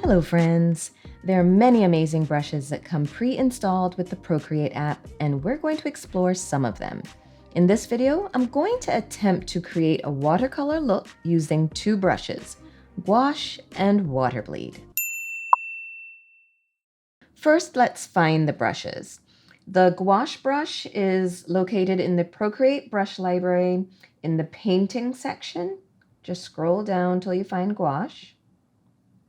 Hello friends! There are many amazing brushes that come pre-installed with the Procreate app, and we're going to explore some of them. In this video, I'm going to attempt to create a watercolor look using two brushes, gouache and water bleed. First, let's find the brushes. The gouache brush is located in the Procreate brush library in the painting section. Just scroll down till you find gouache.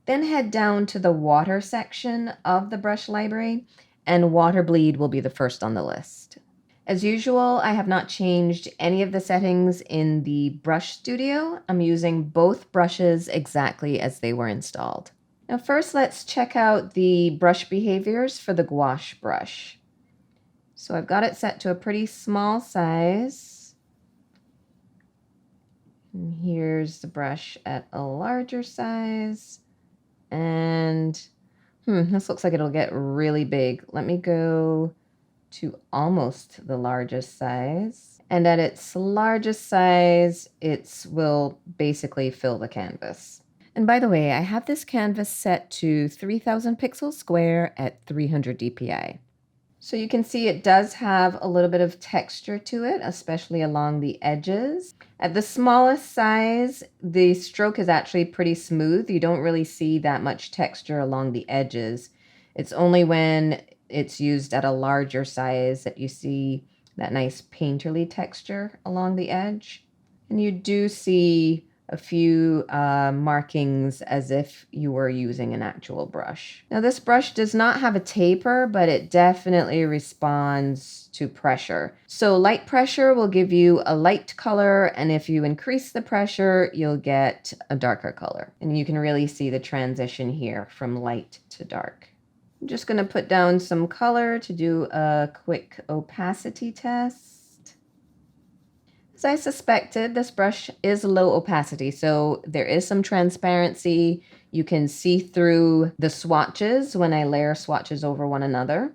Then head down to the water section of the brush library, and water bleed will be the first on the list. As usual, I have not changed any of the settings in the brush studio. I'm using both brushes exactly as they were installed. Now first, let's check out the brush behaviors for the gouache brush. So I've got it set to a pretty small size. And here's the brush at a larger size. And this looks like it'll get really big. Let me go to almost the largest size. And at its largest size, it will basically fill the canvas. And by the way, I have this canvas set to 3000 pixels square at 300 dpi. So you can see it does have a little bit of texture to it, especially along the edges. At the smallest size, the stroke is actually pretty smooth. You don't really see that much texture along the edges. It's only when it's used at a larger size that you see that nice painterly texture along the edge. And you do see a few markings as if you were using an actual brush. Now this brush does not have a taper, but it definitely responds to pressure. So light pressure will give you a light color, and if you increase the pressure, you'll get a darker color. And you can really see the transition here from light to dark. I'm just going to put down some color to do a quick opacity test. As I suspected, this brush is low opacity, so there is some transparency. You can see through the swatches when I layer swatches over one another.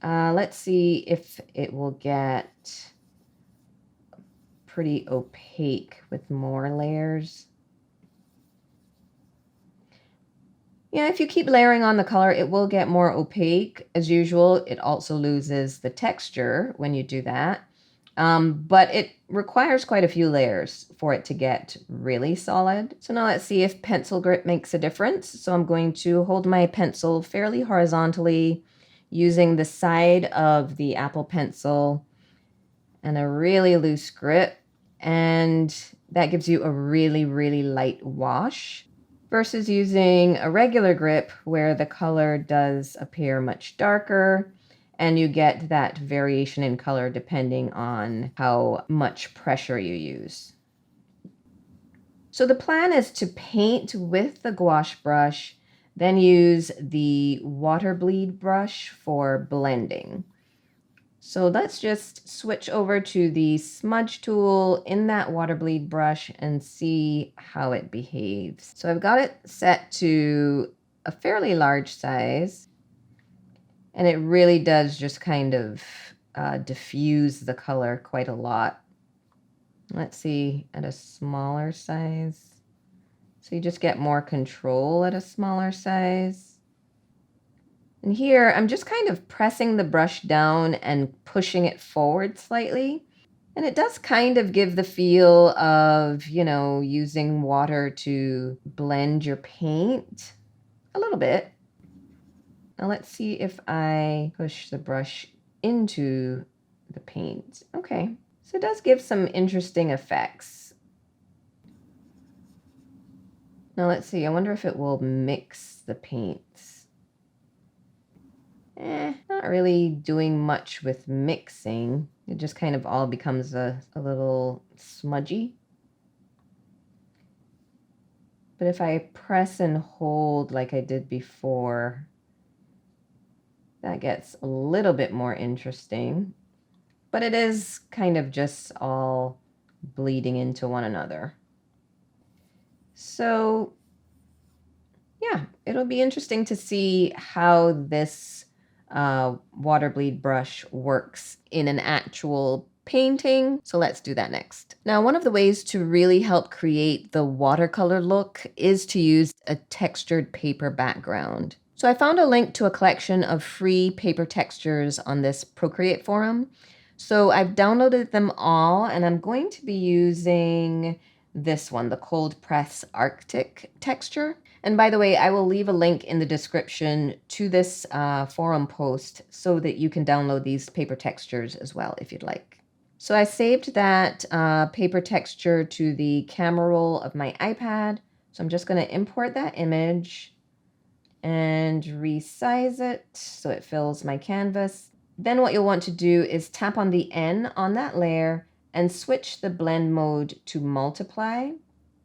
Let's see if it will get pretty opaque with more layers. Yeah, if you keep layering on the color, it will get more opaque. As usual, it also loses the texture when you do that. But it requires quite a few layers for it to get really solid. So now let's see if pencil grip makes a difference. So I'm going to hold my pencil fairly horizontally using the side of the Apple Pencil and a really loose grip. And that gives you a really, really light wash versus using a regular grip where the color does appear much darker. And you get that variation in color depending on how much pressure you use. So the plan is to paint with the gouache brush, then use the water bleed brush for blending. So let's just switch over to the smudge tool in that water bleed brush and see how it behaves. So I've got it set to a fairly large size. And it really does just kind of diffuse the color quite a lot. Let's see, at a smaller size. So you just get more control at a smaller size. And here, I'm just kind of pressing the brush down and pushing it forward slightly. And it does kind of give the feel of, you know, using water to blend your paint a little bit. Now let's see if I push the brush into the paint. Okay, so it does give some interesting effects. Now let's see, I wonder if it will mix the paints. Not really doing much with mixing. It just kind of all becomes a little smudgy. But if I press and hold like I did before, that gets a little bit more interesting, but it is kind of just all bleeding into one another. So yeah, it'll be interesting to see how this water bleed brush works in an actual painting. So let's do that next. Now, one of the ways to really help create the watercolor look is to use a textured paper background. So I found a link to a collection of free paper textures on this Procreate forum. So I've downloaded them all, and I'm going to be using this one, the Cold Press Arctic texture. And by the way, I will leave a link in the description to this forum post so that you can download these paper textures as well if you'd like. So I saved that paper texture to the camera roll of my iPad. So I'm just going to import that image and resize it so it fills my canvas. Then what you'll want to do is tap on the N on that layer and switch the blend mode to multiply.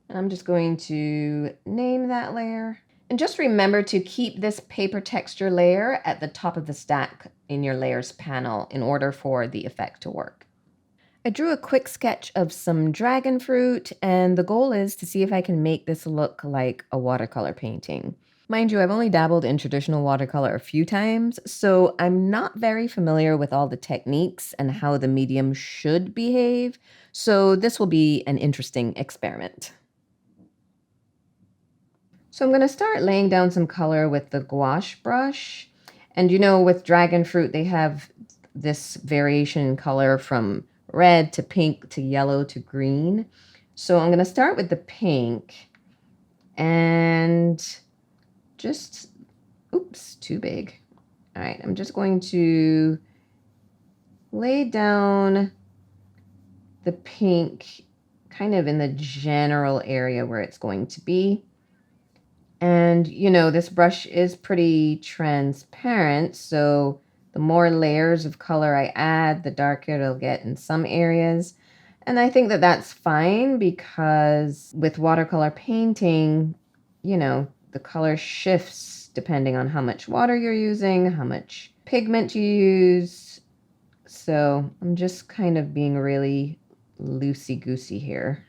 And I'm just going to name that layer. And just remember to keep this paper texture layer at the top of the stack in your layers panel in order for the effect to work. I drew a quick sketch of some dragon fruit, and the goal is to see if I can make this look like a watercolor painting. Mind you, I've only dabbled in traditional watercolor a few times, so I'm not very familiar with all the techniques and how the medium should behave, so this will be an interesting experiment. So I'm going to start laying down some color with the gouache brush. And you know, with dragon fruit, they have this variation in color from red to pink to yellow to green. So I'm going to start with the pink and just, oops, too big. All right, I'm just going to lay down the pink kind of in the general area where it's going to be. And, you know, this brush is pretty transparent, so the more layers of color I add, the darker it'll get in some areas. And I think that that's fine because with watercolor painting, you know, the color shifts depending on how much water you're using, how much pigment you use. So I'm just kind of being really loosey-goosey here.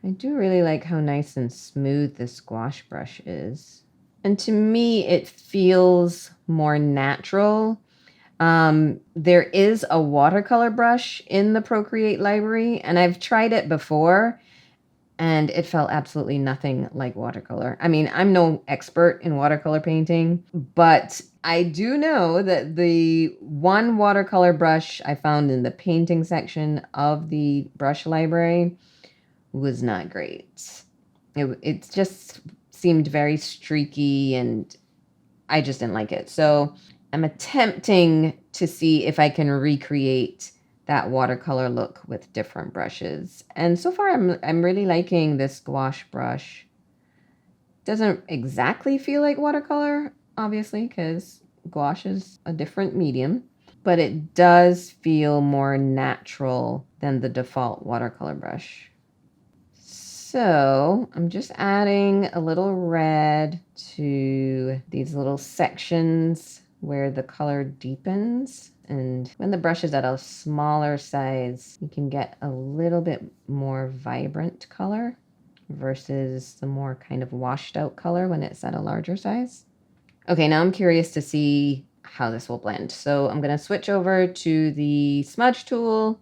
I do really like how nice and smooth this gouache brush is. And to me, it feels more natural. There is a watercolor brush in the Procreate library, and I've tried it before, and it felt absolutely nothing like watercolor. I mean, I'm no expert in watercolor painting, but I do know that the one watercolor brush I found in the painting section of the brush library was not great. It just seemed very streaky and I just didn't like it. So I'm attempting to see if I can recreate that watercolor look with different brushes. And so far I'm really liking this gouache brush. Doesn't exactly feel like watercolor, obviously, because gouache is a different medium, but it does feel more natural than the default watercolor brush. So I'm just adding a little red to these little sections where the color deepens. And when the brush is at a smaller size, you can get a little bit more vibrant color versus the more kind of washed out color when it's at a larger size. Okay, now I'm curious to see how this will blend. So I'm going to switch over to the smudge tool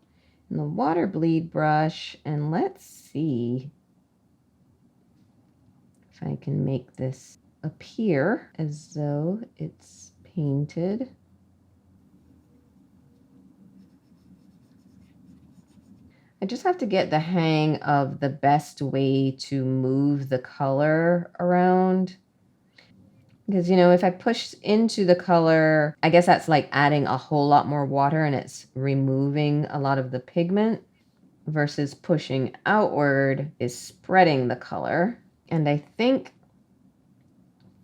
and the water bleed brush, and let's see if I can make this appear as though it's painted. I just have to get the hang of the best way to move the color around. Because, you know, if I push into the color, I guess that's like adding a whole lot more water and it's removing a lot of the pigment, versus pushing outward is spreading the color. And I think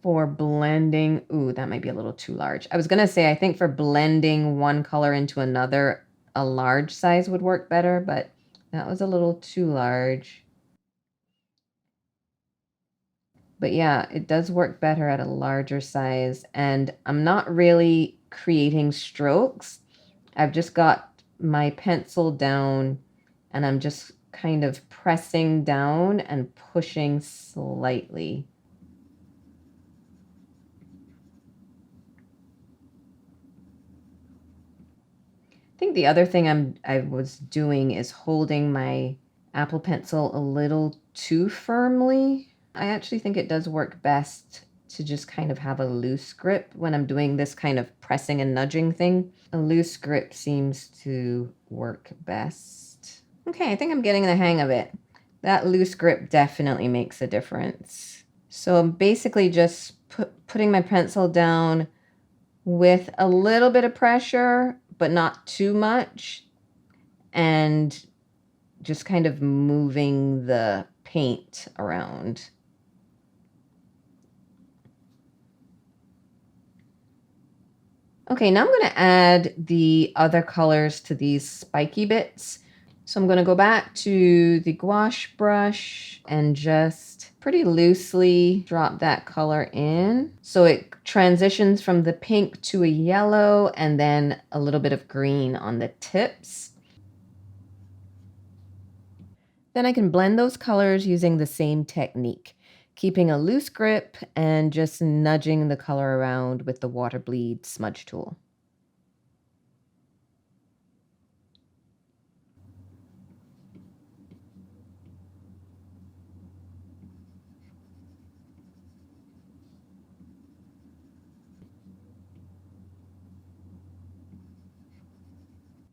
for blending, ooh, that might be a little too large. I was going to say, I think for blending one color into another, a large size would work better, but that was a little too large. But yeah, it does work better at a larger size. And I'm not really creating strokes. I've just got my pencil down and I'm just kind of pressing down and pushing slightly. I think the other thing I was doing is holding my Apple Pencil a little too firmly. I actually think it does work best to just kind of have a loose grip when I'm doing this kind of pressing and nudging thing. A loose grip seems to work best. Okay, I think I'm getting the hang of it. That loose grip definitely makes a difference. So I'm basically just putting my pencil down with a little bit of pressure, but not too much, and just kind of moving the paint around. Okay, now I'm going to add the other colors to these spiky bits. So I'm going to go back to the gouache brush and just pretty loosely drop that color in. So it transitions from the pink to a yellow and then a little bit of green on the tips. Then I can blend those colors using the same technique, keeping a loose grip and just nudging the color around with the water bleed smudge tool.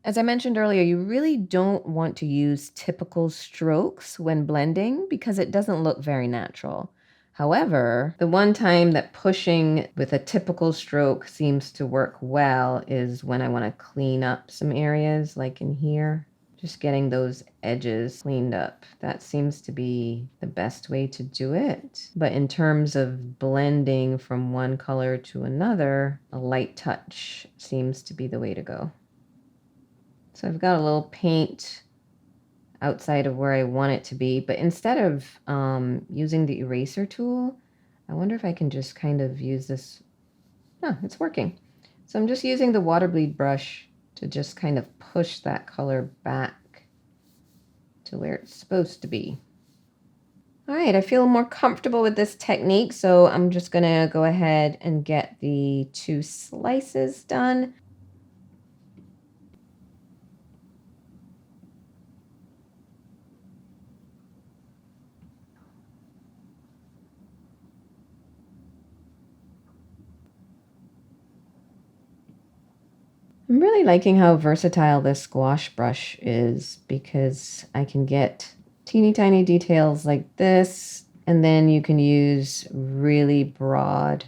As I mentioned earlier, you really don't want to use typical strokes when blending because it doesn't look very natural. However, the one time that pushing with a typical stroke seems to work well is when I want to clean up some areas, like in here. Just getting those edges cleaned up. That seems to be the best way to do it. But in terms of blending from one color to another, a light touch seems to be the way to go. So I've got a little paint outside of where I want it to be, but instead of using the eraser tool, I wonder if I can just kind of use this. No, it's working. So I'm just using the water bleed brush to just kind of push that color back to where it's supposed to be. All right, I feel more comfortable with this technique, so I'm just gonna go ahead and get the 2 slices done. I'm really liking how versatile this gouache brush is because I can get teeny tiny details like this, and then you can use really broad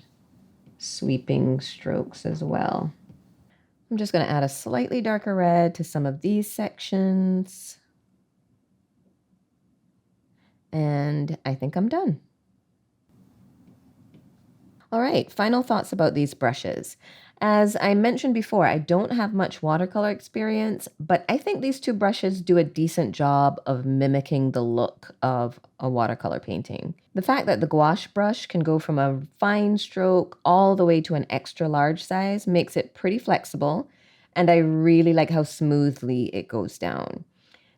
sweeping strokes as well. I'm just going to add a slightly darker red to some of these sections. And I think I'm done. All right, final thoughts about these brushes. As I mentioned before, I don't have much watercolor experience, but I think these 2 brushes do a decent job of mimicking the look of a watercolor painting. The fact that the gouache brush can go from a fine stroke all the way to an extra large size makes it pretty flexible, and I really like how smoothly it goes down.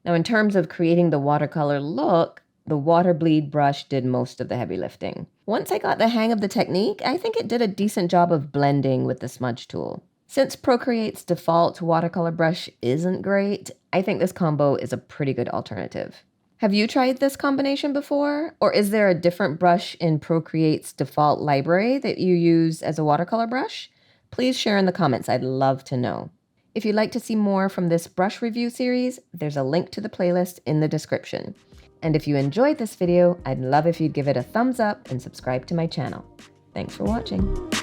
Now, in terms of creating the watercolor look, the water bleed brush did most of the heavy lifting. Once I got the hang of the technique, I think it did a decent job of blending with the smudge tool. Since Procreate's default watercolor brush isn't great, I think this combo is a pretty good alternative. Have you tried this combination before? Or is there a different brush in Procreate's default library that you use as a watercolor brush? Please share in the comments, I'd love to know. If you'd like to see more from this brush review series, there's a link to the playlist in the description. And if you enjoyed this video, I'd love if you'd give it a thumbs up and subscribe to my channel. Thanks for watching.